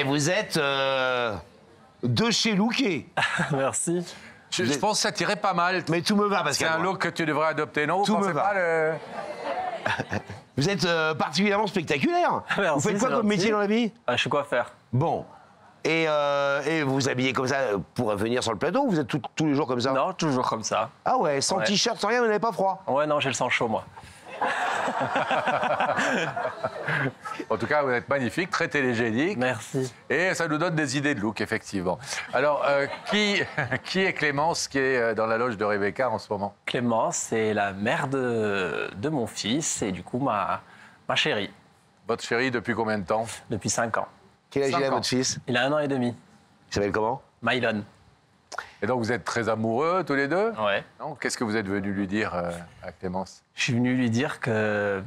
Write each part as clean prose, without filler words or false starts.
Eh, vous êtes de chez Louquet. Merci. Je pense que ça t'irait pas mal. Mais tout me va, parce C'est un look que tu devrais adopter, non? Tout Vous me pensez va. pas le... Vous êtes particulièrement spectaculaire. Merci, vous faites quoi c'est comme gentil. métier dans la vie? Je suis coiffeur. Bon. Et vous vous habillez comme ça pour venir sur le plateau ou vous êtes tous les jours comme ça? Non, toujours comme ça. Ah ouais, sans Ouais. t-shirt, sans rien, vous n'avez pas froid? Ouais, non, j'ai le sang chaud, moi. En tout cas, vous êtes magnifique, très télégénique. Merci. Et ça nous donne des idées de look, effectivement. Alors, qui est Clémence, qui est dans la loge de Rebecca en ce moment? Clémence, c'est la mère de mon fils et du coup ma chérie, Votre chérie, depuis combien de temps? depuis 5 ans. Quel âge il 5 a ans. votre fils? Il a 1 an et demi. Il s'appelle comment? Mylon. Et donc, vous êtes très amoureux, tous les deux? Ouais. Non? Qu'est-ce que vous êtes venu lui dire à Clémence? Je suis venu lui dire que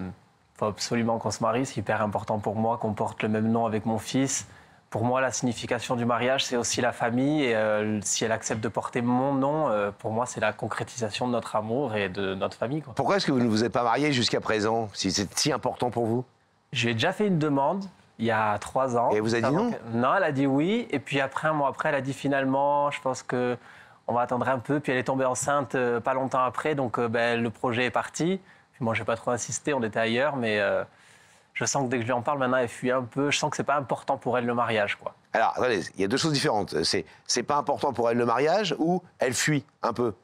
faut absolument qu'on se marie, c'est hyper important pour moi qu'on porte le même nom avec mon fils. Pour moi, la signification du mariage, c'est aussi la famille. Et si elle accepte de porter mon nom, pour moi, c'est la concrétisation de notre amour et de notre famille, quoi. Pourquoi est-ce que vous ne vous êtes pas marié jusqu'à présent, si c'est si important pour vous? J'ai déjà fait une demande il y a 3 ans. Et elle vous a dit non? Non, elle a dit oui. Et puis après, un mois après, elle a dit finalement, je pense que on va attendre un peu. Puis elle est tombée enceinte pas longtemps après. Donc le projet est parti. Puis moi, j'ai pas trop insisté, on était ailleurs. Mais je sens que dès que je lui en parle, maintenant, elle fuit un peu. Je sens que c'est pas important pour elle le mariage, quoi. Alors, attendez, il y a deux choses différentes. C'est pas important pour elle le mariage ou elle fuit un peu?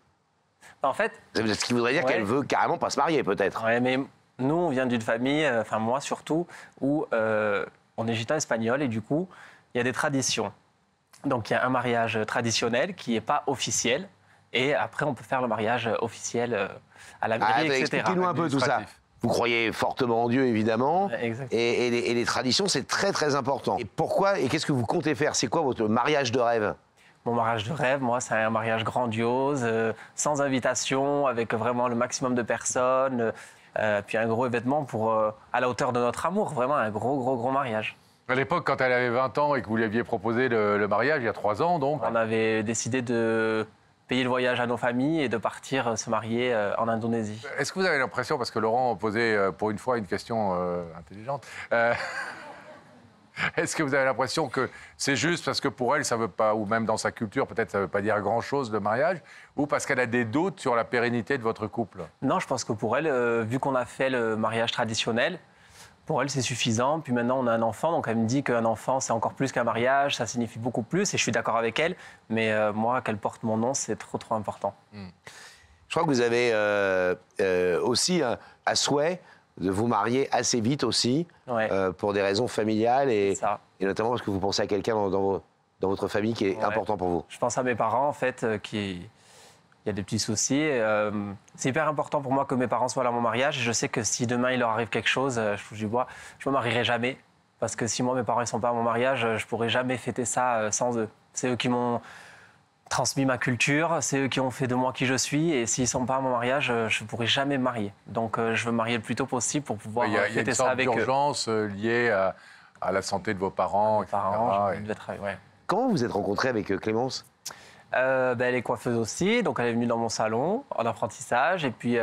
En fait, Ce qui voudrait dire Ouais. qu'elle veut carrément pas se marier, peut-être. ouais, mais nous, on vient d'une famille, enfin moi surtout, où on est gitan espagnol et du coup, il y a des traditions. Donc il y a un mariage traditionnel qui n'est pas officiel et après on peut faire le mariage officiel à la mairie, etc. Expliquez-nous un peu tout ça. Administratif. Vous croyez fortement en Dieu, évidemment. Ouais, exact. Et les traditions, c'est très, très important. Et pourquoi et qu'est-ce que vous comptez faire? C'est quoi votre mariage de rêve? Mon mariage de rêve, moi, c'est un mariage grandiose, sans invitation, avec vraiment le maximum de personnes, puis un gros événement pour, à la hauteur de notre amour, vraiment un gros mariage. À l'époque, quand elle avait 20 ans et que vous lui aviez proposé le mariage, il y a 3 ans, donc... On avait décidé de payer le voyage à nos familles et de partir se marier en Indonésie. Est-ce que vous avez l'impression, parce que Laurent posait pour une fois une question intelligente, est-ce que vous avez l'impression que c'est juste parce que pour elle, ça veut pas, ou même dans sa culture, peut-être ça veut pas dire grand-chose le mariage, ou parce qu'elle a des doutes sur la pérennité de votre couple? Non, je pense que pour elle, vu qu'on a fait le mariage traditionnel, pour elle, c'est suffisant. Puis maintenant, on a un enfant, donc elle me dit qu'un enfant, c'est encore plus qu'un mariage, ça signifie beaucoup plus, et je suis d'accord avec elle. Mais moi, qu'elle porte mon nom, c'est trop important. Je crois que vous avez aussi à souhait de vous marier assez vite aussi, Ouais. pour des raisons familiales et Ça. notamment parce que vous pensez à quelqu'un dans votre famille qui est Ouais. important pour vous. Je pense à mes parents, en fait, il y a des petits soucis. C'est hyper important pour moi que mes parents soient là à mon mariage. Et je sais que si demain il leur arrive quelque chose, je touche du bois, je me marierai jamais. Parce que si moi, mes parents ne sont pas à mon mariage, je pourrai jamais fêter ça sans eux. C'est eux qui m'ont transmis ma culture, c'est eux qui ont fait de moi qui je suis. Et s'ils ne sont pas à mon mariage, je ne pourrai jamais me marier. Donc je veux me marier le plus tôt possible pour pouvoir Il y a fêter une ça sorte avec eux. d'urgence liée à la santé de vos parents, Mes etc. parents, et- je devais travailler, ouais. Comment vous vous êtes rencontrés avec Clémence? Elle est coiffeuse aussi, donc elle est venue dans mon salon en apprentissage. Et puis,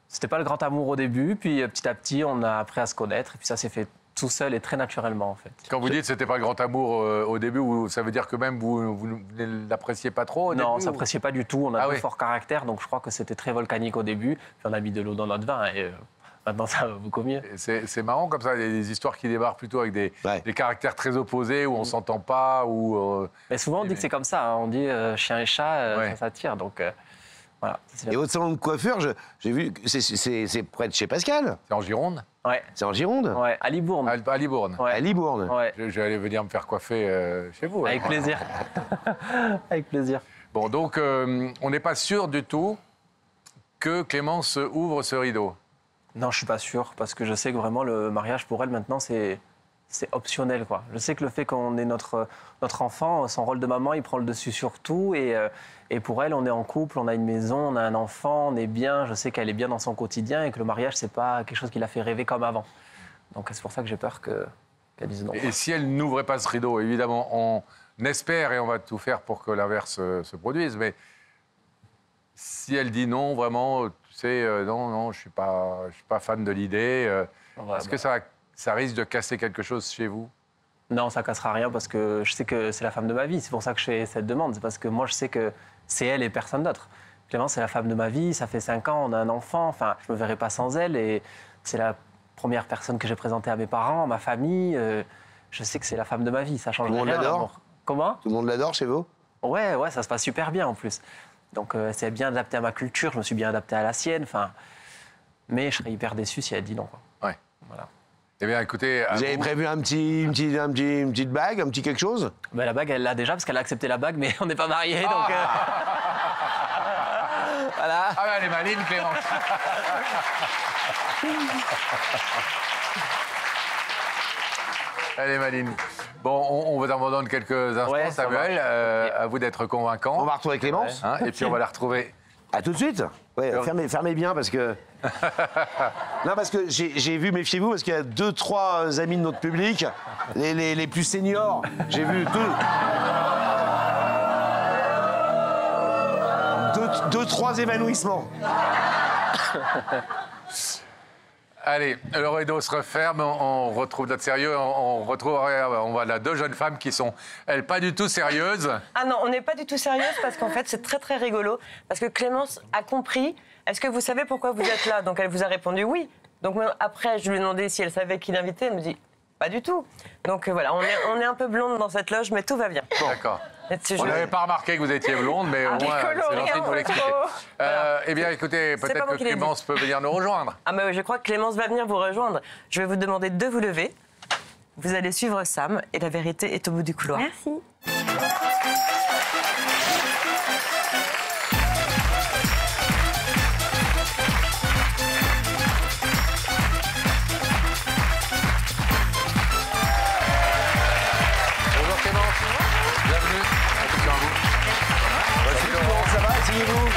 c'était pas le grand amour au début. Puis, petit à petit, on a appris à se connaître. Et puis, ça s'est fait tout seul et très naturellement, en fait. Quand vous dites que c'était pas le grand amour au début, ça veut dire que même vous ne l'appréciez pas trop au Non, on début, s'appréciait pas du tout. On a Ah deux oui. forts caractères, donc je crois que c'était très volcanique au début. Puis, on a mis de l'eau dans notre vin. Et maintenant, ça va beaucoup mieux. Et c'est marrant comme ça, il y a des histoires qui démarrent plutôt avec des caractères très opposés, où on s'entend pas, ou... Mais souvent, on dit que c'est comme ça. Hein. On dit chien et chat, Ouais. ça s'attire. Donc, voilà. C'est Et bien. votre salon de coiffure, j'ai vu que c'est près de chez Pascal. C'est en Gironde, Ouais, C'est en Gironde? ouais, à Libourne. à Libourne. Ouais. À Libourne. Ouais. Je vais aller venir me faire coiffer chez vous. Avec alors. plaisir. Avec plaisir. Bon, donc on n'est pas sûr du tout que Clémence ouvre ce rideau. Non, je suis pas sûr, parce que je sais que vraiment le mariage pour elle maintenant c'est optionnel, quoi. Je sais que le fait qu'on ait notre enfant, son rôle de maman, il prend le dessus sur tout, et pour elle, on est en couple, on a une maison, on a un enfant, on est bien. Je sais qu'elle est bien dans son quotidien et que le mariage c'est pas quelque chose qui la fait rêver comme avant. Donc c'est pour ça que j'ai peur qu'elle dise non. Et si elle n'ouvrait pas ce rideau, évidemment, on espère et on va tout faire pour que l'inverse se produise, mais si elle dit non, vraiment, tu sais, non, je suis pas fan de l'idée, Ouais, est-ce que ça risque de casser quelque chose chez vous? Non, ça cassera rien parce que je sais que c'est la femme de ma vie. C'est pour ça que je fais cette demande. C'est parce que moi, je sais que c'est elle et personne d'autre. Clémence, c'est la femme de ma vie. Ça fait 5 ans, on a un enfant. Enfin, je me verrai pas sans elle. Et c'est la première personne que j'ai présentée à mes parents, à ma famille. Je sais que c'est la femme de ma vie. Ça change rien. Tout le monde l'adore. l'amour. Comment? Tout le monde l'adore chez vous? Ouais, ça se passe super bien en plus. Donc, c'est bien adapté à ma culture. Je me suis bien adapté à la sienne. Enfin, mais je serais hyper déçu si elle dit non, quoi. Ouais. Voilà. Eh bien, écoutez... Vous avez prévu une petite bague, un petit quelque chose? Ben, la bague, elle l'a déjà parce qu'elle a accepté la bague, mais on n'est pas mariés. Donc, voilà. Ah, ben, elle est maligne, Clémence. Elle est maligne. Bon, on vous en donne quelques instants, Ouais, ça Samuel. va. À vous d'être convaincant. On va retrouver Clémence. Hein, et puis, on va la retrouver. À tout de suite. Ouais, fermez bien parce que. Non, parce que j'ai vu, méfiez-vous, parce qu'il y a 2-3 amis de notre public, les plus seniors. J'ai vu deux, 3 évanouissements. Allez, le rideau se referme, on retrouve notre sérieux, on voit là 2 jeunes femmes qui sont, elles, pas du tout sérieuses. Ah non, on n'est pas du tout sérieuse parce qu'en fait, c'est très très rigolo. Parce que Clémence a compris. Est-ce que vous savez pourquoi vous êtes là? Donc elle vous a répondu oui. Donc même après, je lui ai demandé si elle savait qui l'invitait. Elle me dit pas du tout. Donc voilà, on est un peu blonde dans cette loge, mais tout va bien. D'accord. On n'avait pas remarqué que vous étiez blonde, mais au moins, c'est gentil de vous l'expliquer. Eh bien, écoutez, peut-être que Clémence peut venir nous rejoindre. Ah mais oui, je crois que Clémence va venir vous rejoindre. Je vais vous demander de vous lever. Vous allez suivre Sam et la vérité est au bout du couloir. Merci. Bonjour Clémence. Bienvenue. Attention à vous. Voici Laurent. Ça va, asseyez-vous.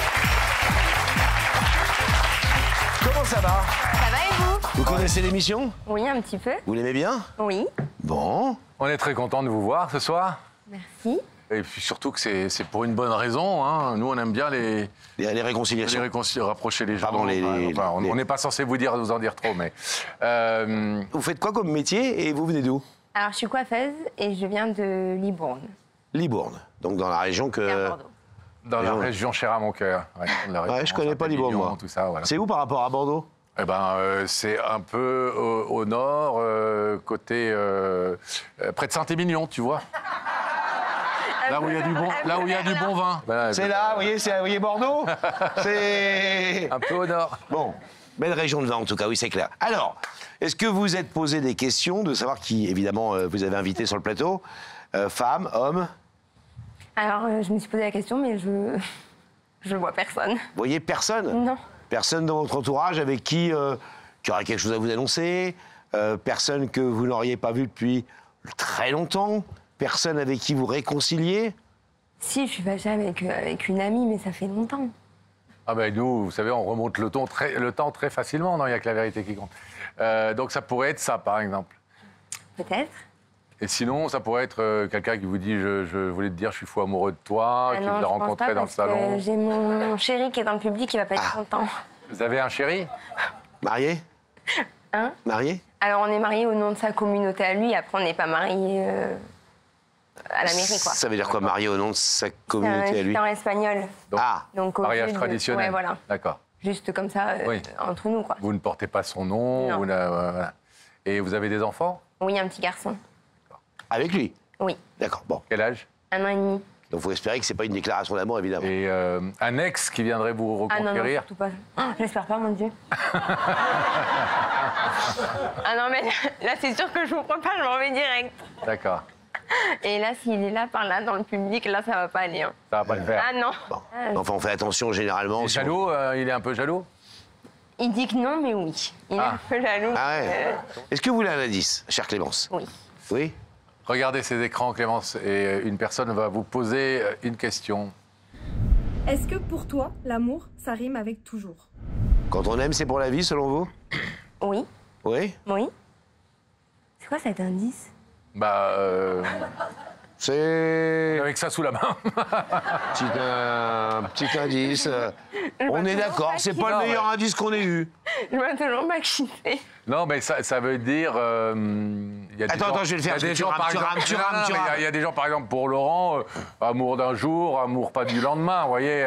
Comment ça va? Ça va et vous? Vous connaissez l'émission? Oui, un petit peu. Vous l'aimez bien? Oui. Bon. On est très content de vous voir ce soir. Merci. Et puis surtout que c'est pour une bonne raison. Hein. Nous, on aime bien les réconciliations. rapprocher les gens. Pardon, on n'est pas censé vous en dire trop, mais... Vous faites quoi comme métier et vous venez d'où? Alors, je suis coiffeuse et je viens de Libourne. Libourne, donc dans la région que... Vers Bordeaux. Dans la région chère à mon cœur. Ouais, je connais pas Libourne, moi. Tout ça, voilà. C'est où par rapport à Bordeaux? Eh ben, c'est un peu au nord, côté... près de Saint-Émilion, tu vois. Là où il y a du bon vin. Voilà, C'est là, vous voyez Bordeaux? C'est... un peu au nord. Bon, belle région de vin en tout cas, oui, c'est clair. Alors, est-ce que vous êtes posé des questions de savoir qui, évidemment, vous avez invité sur le plateau? Femmes, hommes? Alors, je me suis posé la question, mais je vois personne. Vous voyez personne? Non. Personne dans votre entourage avec qui aurait quelque chose à vous annoncer? Personne que vous n'auriez pas vu depuis très longtemps? Personne avec qui vous réconciliez? Si, je suis fâchée avec une amie, mais ça fait longtemps. Ah ben nous, vous savez, on remonte le temps très facilement, non? Il n'y a que la vérité qui compte. Donc ça pourrait être ça, par exemple. Peut-être. Et sinon, ça pourrait être quelqu'un qui vous dit je voulais te dire, je suis fou amoureux de toi, qui vous a rencontré dans le salon. J'ai mon chéri qui est dans le public, qui va pas être content. Vous avez un chéri? Marié? Hein? Marié? Alors, on est mariés au nom de sa communauté à lui, après, on n'est pas mariés à la mairie, quoi. Ça veut dire quoi, marié au nom de sa communauté à lui? C'est en espagnol. Donc, Donc, mariage traditionnel. Ouais, voilà. D'accord. Juste comme ça, Oui. entre nous, quoi. Vous ne portez pas son nom. Non. Voilà. Et vous avez des enfants? Oui, un petit garçon. Avec lui? Oui. D'accord, bon. Quel âge? 1 an et demi. Donc vous espérez que c'est pas une déclaration d'amour, évidemment. Et un ex qui viendrait vous Ah non, non, reconquérir? surtout pas. Oh, j'espère pas, mon Dieu. Ah non, mais là, c'est sûr que je vous prends pas, je m'en vais direct. D'accord. Et là, s'il est là, par là, dans le public, là, ça va pas aller. Hein. Ça va pas le faire. Ah non. Bon. Enfin, on fait attention généralement. Il est jaloux? Il est un peu jaloux? Il dit que non, mais oui. Il est un peu jaloux. Ah ouais. Est-ce que vous voulez un indice, chère Clémence? Oui. Oui? Regardez ces écrans, Clémence, et une personne va vous poser une question. Est-ce que pour toi, l'amour, ça rime avec toujours? Quand on aime, c'est pour la vie, selon vous? Oui. Oui? Oui. C'est quoi cet indice? Bah, C'est Avec ça sous la main. petit indice. On est d'accord, c'est pas le meilleur indice qu'on ait eu. Je m'ai toujours pas quitté. Non, mais ça veut dire. Il y a des Attends, gens- je vais le faire. Il y a des Tu gens, rames, par tu exemple. rames, tu Non, rames, non, tu mais rames. il y a des gens, par exemple, pour Laurent, amour d'un jour, amour pas du lendemain, vous voyez.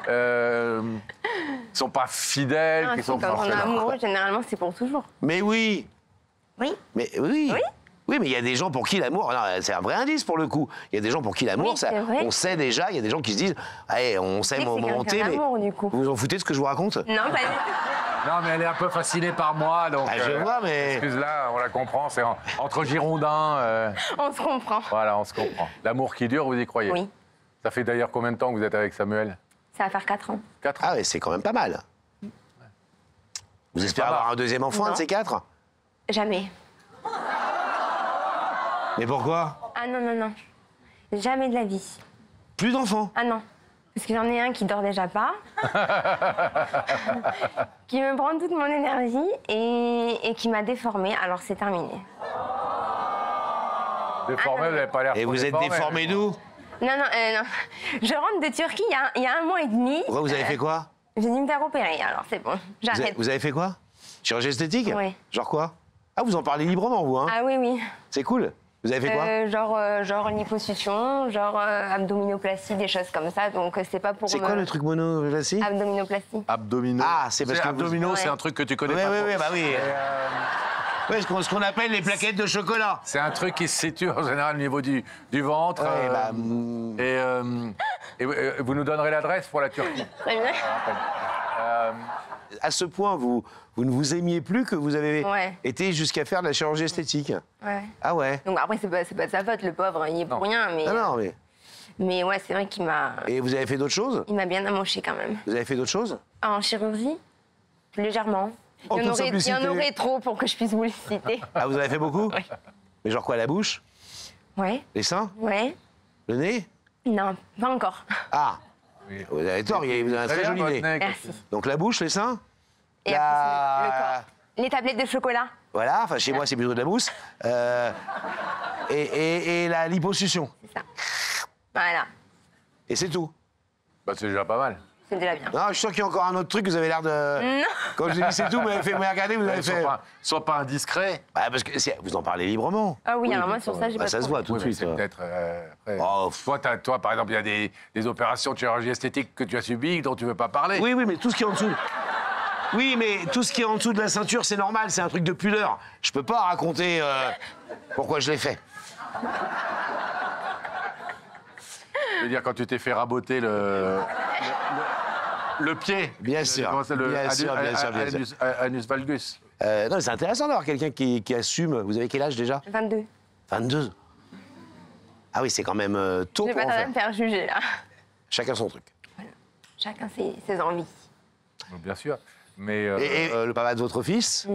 Ils sont pas fidèles, Ah, qui si, sont quand on est forcément. amoureux, généralement, c'est pour toujours. Mais oui. Oui. Mais oui. Oui. Oui, mais il y a des gens pour qui l'amour, non, c'est un vrai indice pour le coup. Il y a des gens pour qui l'amour, Oui, c'est vrai. on sait déjà. Il y a des gens qui se disent, allez, on s'aime au C'est moment T, quelqu'un mais d'amour, du coup. vous vous en foutez de ce que je vous raconte? Non, pas du tout. Non, mais elle est un peu fascinée par moi, donc. Ah, je vois, mais Excuse-là, on la comprend, c'est entre Girondins. On se comprend. Voilà, on se comprend. L'amour qui dure, vous y croyez? Oui. Ça fait d'ailleurs combien de temps que vous êtes avec Samuel? Ça va faire 4 ans. 4 ans. ah ouais, c'est quand même pas mal. Vous espérez pas mal. avoir un deuxième enfant, un de Non. ces quatre? Jamais. Mais pourquoi? Ah non, non, non. Jamais de la vie. Plus d'enfants? Ah non. Parce que j'en ai un qui dort déjà pas. Qui me prend toute mon énergie et qui m'a déformée. Alors c'est terminé. Déformé, vous n'avez pas l'air Et trop vous êtes déformé d'où? Non, non, non. Je rentre de Turquie il y a 1 mois et demi. Pourquoi vous avez fait quoi? J'ai dû me faire opérer, alors c'est bon. J'arrête. Vous avez fait quoi? Chirurgie esthétique? Oui. Genre quoi? Ah, vous en parlez librement, vous, hein? Ah oui, oui. C'est cool. Vous avez fait quoi? Genre liposuction, genre abdominoplastie, des choses comme ça. Donc c'est pas pour C'est quoi le truc monoplastie? Abdominoplastie. Abdominaux. Ah, c'est parce que vous- abdominaux, c'est Ouais. un truc que tu connais Oui, pas. oui, trop. oui, bah oui. Ouais, ce qu'on appelle les plaquettes de chocolat. C'est un truc qui se situe en général au niveau du ventre. Ouais, bah, vous nous donnerez l'adresse pour la Turquie. Très bien. à ce point, vous ne vous aimiez plus que vous avez Ouais. été jusqu'à faire de la chirurgie esthétique. Ouais. Ah ouais? Donc après, c'est pas de sa faute, le pauvre, il est pour rien. Mais, Ah non, mais... mais ouais, c'est vrai qu'il m'a Et vous avez fait d'autres choses? il m'a bien amoché quand même. Vous avez fait d'autres choses? En chirurgie, légèrement. En Il y en toute aurait, il y en simplicité. aurait trop pour que je puisse vous les citer. Ah, vous avez fait beaucoup? Oui. Mais genre quoi, la bouche? Ouais, Les seins? ouais. Le nez? Non, pas encore. Ah! Vous avez tort, vous avez un très joli nez. Merci. Donc la bouche, les seins? Et La- après, le corps. Les tablettes de chocolat. Voilà, enfin chez moi c'est plutôt de la mousse. Et la liposuction. C'est ça. Voilà. Et c'est tout. Bah, c'est déjà pas mal. C'est déjà bien. Non, je suis sûr qu'il y a encore un autre truc, vous avez l'air de... Non. Quand je vous ai dit c'est tout, vous m'avez fait me regarder, vous avez fait... Sois pas indiscret. Ah, parce que vous en parlez librement. Ah oui, alors moi, sur ça, j'ai Bah, pas ça de se voit problème. tout de Oui, mais suite. c'est peut-être. Après. Oh, Toi, par exemple, il y a des opérations de chirurgie esthétique que tu as subies dont tu veux pas parler. Oui, oui, mais tout ce qui est en dessous... Oui, mais tout ce qui est en dessous de la ceinture, c'est normal, c'est un truc de pudeur. Je peux pas raconter pourquoi je l'ai fait. Je veux dire, quand tu t'es fait raboter le pied. Bien sûr, Comment c'est, bien sûr, bien sûr, bien sûr. Anus valgus. Non, mais c'est intéressant d'avoir quelqu'un qui assume. Vous avez quel âge déjà? 22. 22. Ah oui, c'est quand même tôt Je vais pour pas en tarder faire. à me faire juger, là. Chacun son truc. Chacun ses envies. Bien sûr. Mais. Et le papa de votre fils,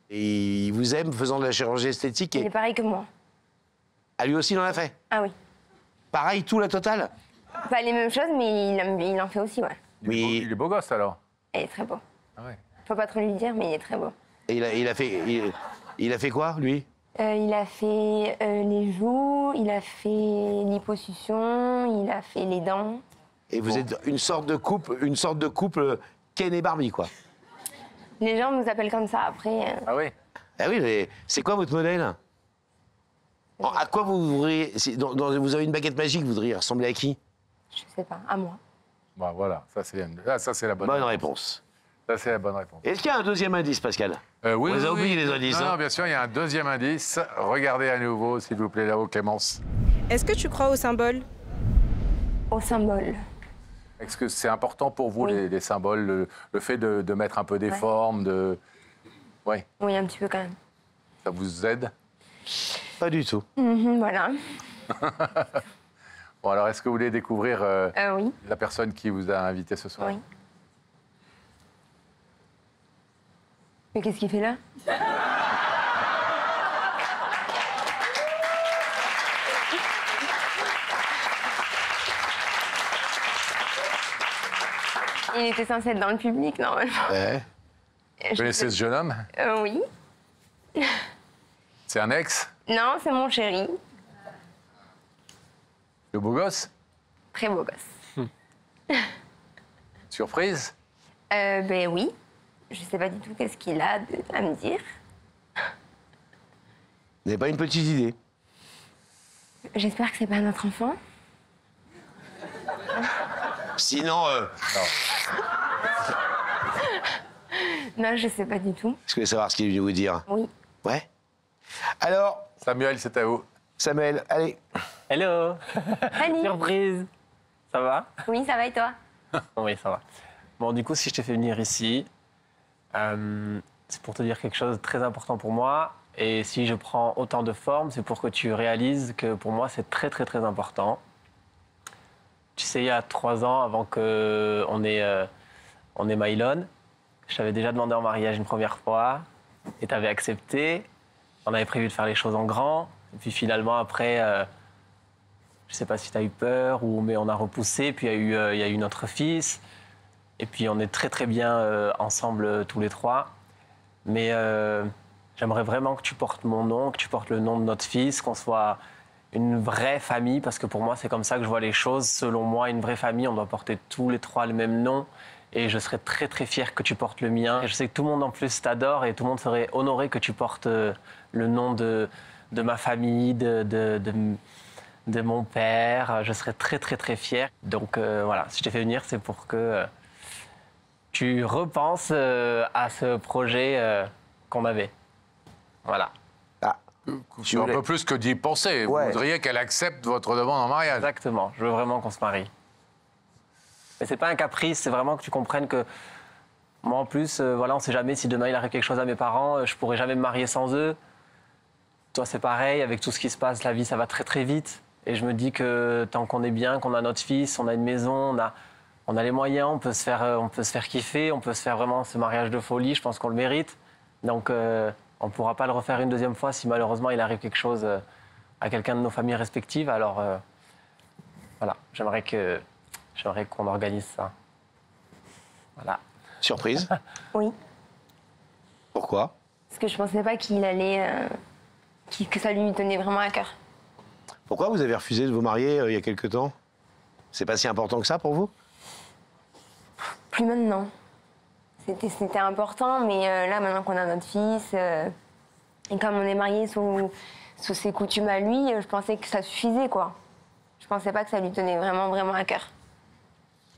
il vous aime faisant de la chirurgie esthétique Il est et pareil que moi. ah, lui aussi il en a fait. Ah oui. Pareil, tout la totale. Pas les mêmes choses, mais il en fait aussi, ouais. il est beau gosse alors. Il est très beau. Ah ouais. Faut pas trop lui dire, mais il est très beau. Et il a fait quoi, lui? Il a fait les joues, il a fait liposuction, il a fait les dents. Et vous êtes une sorte de couple Ken et Barbie, quoi. Les gens nous appellent comme ça après. Ah oui. Ah oui, mais c'est quoi votre modèle? À quoi vous voudriez... vous avez une baguette magique, vous voudriez ressembler à qui? Je sais pas, à moi. Bah voilà, ça c'est la bonne. Bonne réponse. Ça c'est la bonne réponse. Est-ce qu'il y a un deuxième indice, Pascal? Oui, On les a oubliés, les Non, indices, Non, hein. bien sûr, il y a un deuxième indice. Regardez à nouveau, s'il vous plaît, là-haut, Clémence. Est-ce que tu crois au symbole? Au symbole. Est-ce que c'est important pour vous, Oui. les symboles, le fait de mettre un peu des Ouais. formes, de... Ouais, Oui, un petit peu quand même. ça vous aide? Pas du tout. Voilà. Bon, alors, est-ce que vous voulez découvrir Oui. la personne qui vous a invité ce soir? Oui. Mais qu'est-ce qu'il fait là? Il était censé être dans le public, normalement. Ouais. Vous connaissez ce jeune homme? Oui. C'est un ex? Non, c'est mon chéri. Le beau gosse? Très beau gosse. Surprise? Ben oui. Je sais pas du tout qu'est-ce qu'il a à me dire. Vous n'avez pas une petite idée? J'espère que c'est pas notre enfant. Sinon, Non, je sais pas du tout. est-ce que vous voulez savoir ce qu'il est venu vous dire? Oui. Ouais. Alors, Samuel, c'est à vous. Samuel, allez. Hello. Salut. Surprise. Ça va? Oui, ça va et toi? Oui, ça va. Bon, du coup, si je t'ai fait venir ici, c'est pour te dire quelque chose de très important pour moi. Et si je prends autant de forme, c'est pour que tu réalises que pour moi, c'est très, très, très important. Tu sais, il y a 3 ans, avant qu'on ait Mylone, je t'avais déjà demandé en mariage une première fois et tu avais accepté. On avait prévu de faire les choses en grand. Et puis finalement, après, je ne sais pas si tu as eu peur, mais on a repoussé. Puis il y a eu notre fils. Et puis on est très très bien ensemble tous les 3. Mais j'aimerais vraiment que tu portes mon nom, que tu portes le nom de notre fils, qu'on soit une vraie famille, parce que pour moi c'est comme ça que je vois les choses. Selon moi, une vraie famille, on doit porter tous les 3 le même nom. Et je serais très très fier que tu portes le mien. Et je sais que tout le monde en plus t'adore et tout le monde serait honoré que tu portes le nom de ma famille, de mon père. Je serais très très très fier. Donc voilà, si je t'ai fait venir, c'est pour que tu repenses à ce projet qu'on avait. Voilà. Ah, C'est un peu plus que d'y penser. Ouais. Vous voudriez qu'elle accepte votre demande en mariage. Exactement. Je veux vraiment qu'on se marie. Mais c'est pas un caprice, c'est vraiment que tu comprennes que moi en plus, voilà, on sait jamais si demain il arrive quelque chose à mes parents, je pourrais jamais me marier sans eux. Toi c'est pareil, avec tout ce qui se passe, la vie ça va très très vite. Et je me dis que tant qu'on est bien, qu'on a notre fils, on a une maison, on a les moyens, on peut se faire kiffer, on peut se faire vraiment ce mariage de folie, je pense qu'on le mérite. Donc on ne pourra pas le refaire une deuxième fois si malheureusement il arrive quelque chose à quelqu'un de nos familles respectives. Alors voilà, j'aimerais qu'on organise ça. Voilà. surprise. Oui. Pourquoi? Parce que je pensais pas qu'il allait. Que ça lui tenait vraiment à cœur. Pourquoi vous avez refusé de vous marier il y a quelque temps? C'est pas si important que ça pour vous? Plus maintenant. C'était important, mais là, maintenant qu'on a notre fils, et comme on est mariés sous ses coutumes à lui, je pensais que ça suffisait, quoi. Je pensais pas que ça lui tenait vraiment, vraiment à cœur.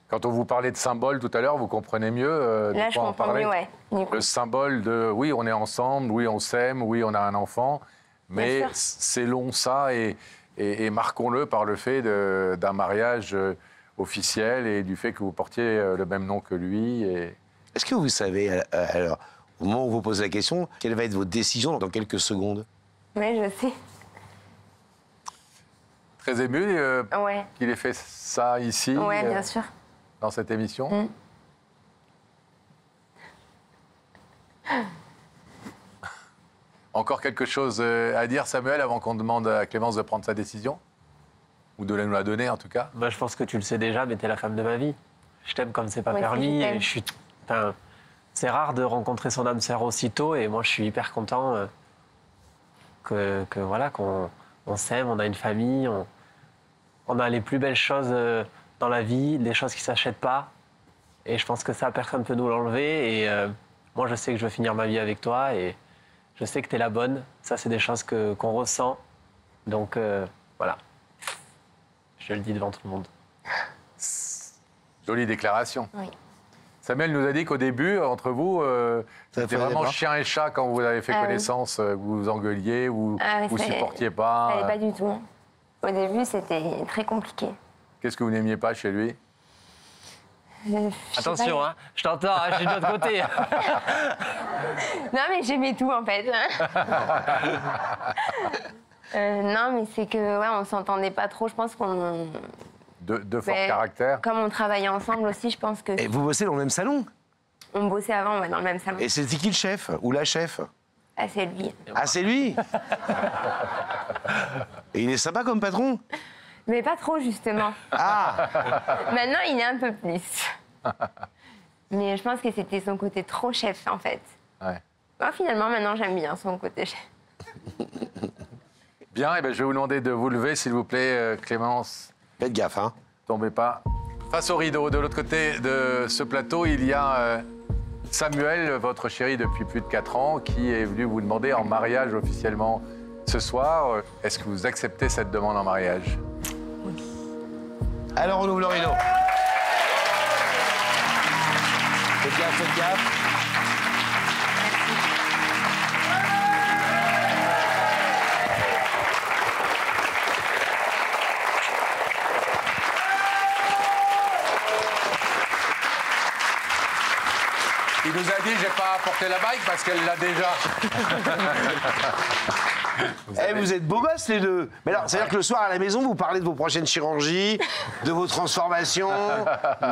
Quand on vous parlait de symbole tout à l'heure, vous comprenez mieux de Là, je quoi on comprends parlait? mieux, ouais. Du coup. Le symbole de oui, on est ensemble, oui, on s'aime, oui, on a un enfant, mais Bien sûr. scellons ça et marquons-le par le fait d'un mariage officiel et du fait que vous portiez le même nom que lui. Est-ce que vous savez, alors, au moment où vous posez la question, quelle va être votre décision dans quelques secondes? Oui, je sais. Très ému Ouais. qu'il ait fait ça ici, Ouais, bien sûr. dans cette émission. Encore quelque chose à dire, Samuel, avant qu'on demande à Clémence de prendre sa décision? Ou de nous la donner, en tout cas? Bah, je pense que tu le sais déjà, mais t'es la femme de ma vie. Je t'aime comme c'est pas Moi aussi, permis. je t'aime. Et enfin, c'est rare de rencontrer son âme sœur aussitôt. Et moi, je suis hyper content voilà, qu'on s'aime, on a une famille, on a les plus belles choses dans la vie, des choses qui s'achètent pas. Et je pense que ça, personne ne peut nous l'enlever. Et moi, je sais que je veux finir ma vie avec toi. Et je sais que t'es la bonne. Ça, c'est des choses qu'on ressent. Donc, voilà. Je le dis devant tout le monde. Jolie déclaration. Oui. Samuel nous a dit qu'au début, entre vous, Ça c'était fait vraiment débat. chien et chat quand vous avez fait Ah oui. connaissance, que vous vous engueuliez ou Ah ouais, vous ça- supportiez Ça pas. allait pas du tout. Au début, c'était très compliqué. Qu'est-ce que vous n'aimiez pas chez lui? Je sais Attention, pas. hein, je t'entends, hein, je suis de l'autre côté. Non, mais j'aimais tout, en fait. Non, mais c'est que, ouais, on s'entendait pas trop. Je pense qu'on... De fort Mais caractère. Comme on travaillait ensemble aussi, je pense que... Et vous bossez dans le même salon? On bossait avant, ouais, dans le même salon. Et c'était qui le chef? Ou la chef? Ah, c'est lui. Ah, c'est lui? Et il est sympa comme patron? Mais pas trop, justement. Ah! Maintenant, il est un peu plus. Mais je pense que c'était son côté trop chef, en fait. Ouais. Moi, finalement, maintenant, j'aime bien son côté chef. Bien, eh ben, je vais vous demander de vous lever, s'il vous plaît, Clémence Faites gaffe, hein. Tombez pas. Face au rideau, de l'autre côté de ce plateau, il y a Samuel, votre chéri depuis plus de 4 ans, qui est venu vous demander en mariage officiellement ce soir. Est-ce que vous acceptez cette demande en mariage? Alors on ouvre le rideau. Faites gaffe, faites gaffe. Il nous a dit, j'ai pas apporté la bague parce qu'elle l'a déjà. Vous êtes beaux gosses les deux. Mais alors, c'est-à-dire que le soir à la maison, vous parlez de vos prochaines chirurgies, de vos transformations.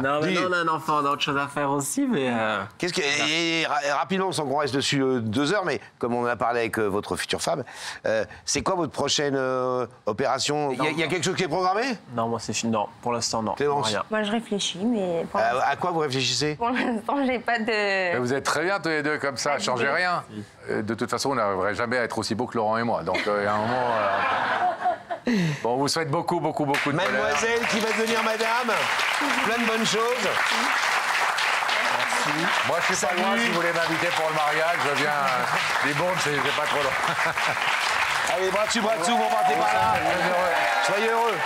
Non, mais non, on a un enfant, on a autre chose à faire aussi, mais... Qu'est-ce que et rapidement, sans qu'on reste dessus 2 heures, mais comme on en a parlé avec votre future femme, c'est quoi votre prochaine opération? Il y a quelque chose qui est programmé? Non, moi, c'est fini. Non, pour l'instant, non. Clémence. Rien. Moi, je réfléchis, mais À quoi vous réfléchissez? pour l'instant, j'ai pas de... Mais vous êtes très bien tous les deux comme ça, changez rien. De toute façon, on n'arriverait jamais à être aussi beau que Laurent et moi. Donc, il y a un moment... Bon, on vous souhaite beaucoup, beaucoup, beaucoup de bonheur. Mademoiselle qui va devenir madame, plein de bonnes choses. Moi, je suis pas loin. Si vous voulez m'inviter pour le mariage, je viens. Les bondes, c'est pas trop long. Allez, bras dessus, vous repartez par là. Soyez heureux. Soyez heureux.